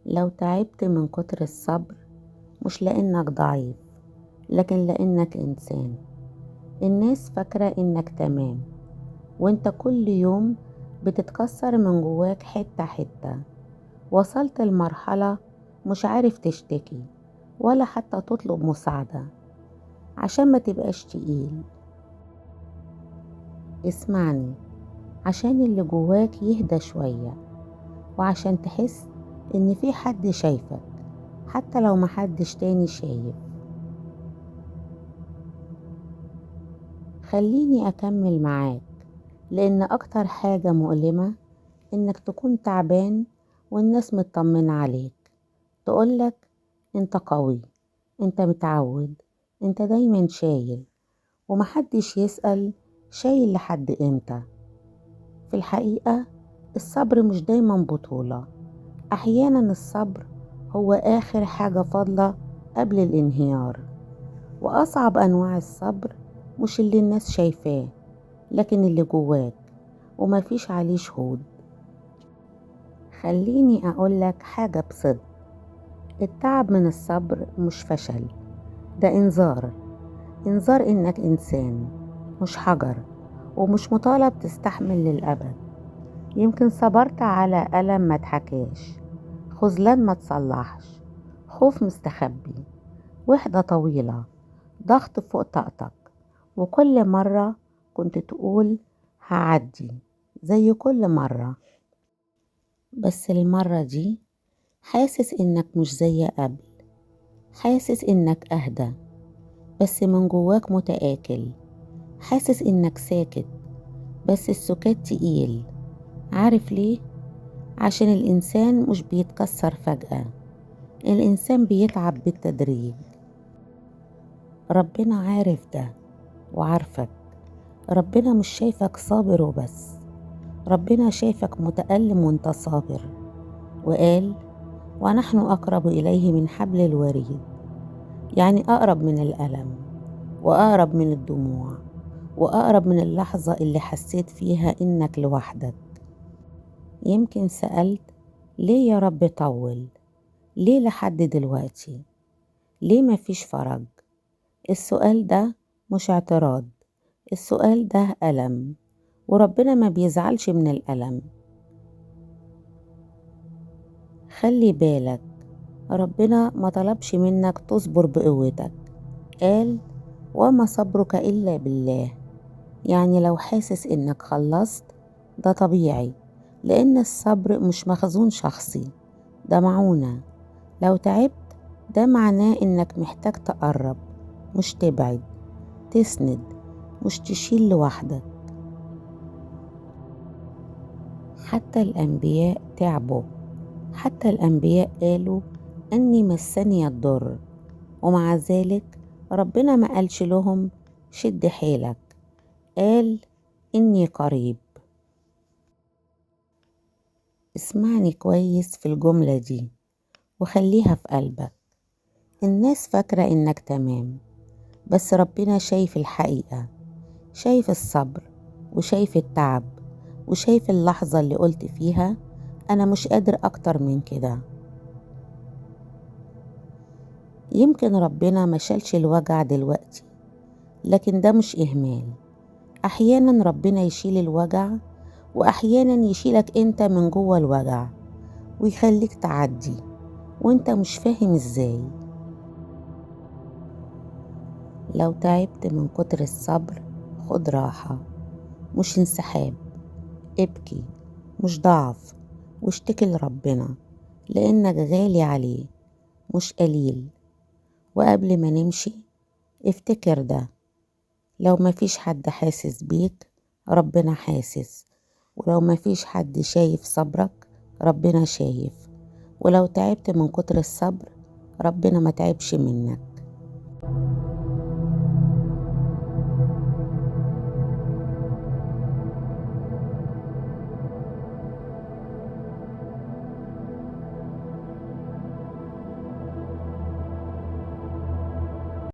لو تعبت من كتر الصبر مش لأنك ضعيف، لكن لأنك إنسان. الناس فاكرة إنك تمام، وإنت كل يوم بتتكسر من جواك حتة حتة. وصلت لمرحلة مش عارف تشتكي ولا حتى تطلب مساعدة عشان ما تبقاش تقيل. اسمعني، عشان اللي جواك يهدى شوية، وعشان تحس إن في حد شايفك حتى لو محدش تاني شايف. خليني أكمل معاك، لأن أكتر حاجة مؤلمة إنك تكون تعبان والناس مطمنة عليك، تقولك أنت قوي، أنت متعود، أنت دايما شايل، ومحدش يسأل شايل لحد إمتى. في الحقيقة الصبر مش دايما بطولة، أحيانا الصبر هو آخر حاجة فاضلة قبل الانهيار. وأصعب أنواع الصبر مش اللي الناس شايفاه، لكن اللي جواك ومفيش عليه شهود. خليني أقولك حاجة بصدق، التعب من الصبر مش فشل، ده إنذار إنك إنسان مش حجر، ومش مطالب تستحمل للأبد. يمكن صبرت على ألم ما تحكاش، خذلان ما تصلحش، خوف مستخبي، وحدة طويلة، ضغط فوق طاقتك، وكل مرة كنت تقول هعدي زي كل مرة. بس المرة دي حاسس إنك مش زي قبل، حاسس إنك أهدى، بس من جواك متآكل. حاسس إنك ساكت، بس السكات تقيل. عارف ليه؟ عشان الإنسان مش بيتكسر فجأة، الإنسان بيتعب بالتدريج. ربنا عارف ده وعارفك. ربنا مش شايفك صابر وبس، ربنا شايفك متألم وانت صابر. وقال ونحن أقرب إليه من حبل الوريد، يعني أقرب من الألم، وأقرب من الدموع، وأقرب من اللحظة اللي حسيت فيها إنك لوحدك. يمكن سألت ليه يا رب طول؟ ليه لحد دلوقتي؟ ليه مفيش فرج؟ السؤال ده مش اعتراض، السؤال ده ألم، وربنا ما بيزعلش من الألم. خلي بالك، ربنا ما طلبش منك تصبر بقوتك، قال وما صبرك إلا بالله. يعني لو حاسس إنك خلصت ده طبيعي، لأن الصبر مش مخزون شخصي، ده معونة. لو تعبت ده معناه إنك محتاج تقرب مش تبعد، تسند مش تشيل لوحدك. حتى الأنبياء تعبوا، حتى الأنبياء قالوا أني مسني الضر، ومع ذلك ربنا ما قالش لهم شد حيلك، قال إني قريب. اسمعني كويس في الجملة دي وخليها في قلبك. الناس فاكرة إنك تمام، بس ربنا شايف الحقيقة، شايف الصبر، وشايف التعب، وشايف اللحظة اللي قلت فيها أنا مش قادر أكتر من كده. يمكن ربنا ما شالش الوجع دلوقتي، لكن ده مش إهمال. أحيانا ربنا يشيل الوجع، وأحيانا يشيلك أنت من جوه الوجع ويخليك تعدي وأنت مش فاهم إزاي. لو تعبت من كتر الصبر خد راحة، مش انسحاب. ابكي مش ضعف، واشتكي لربنا، لأنك غالي عليه مش قليل. وقبل ما نمشي افتكر ده، لو مفيش حد حاسس بيك ربنا حاسس، ولو مفيش حد شايف صبرك ربنا شايف، ولو تعبت من كتر الصبر ربنا ما تعبش منك.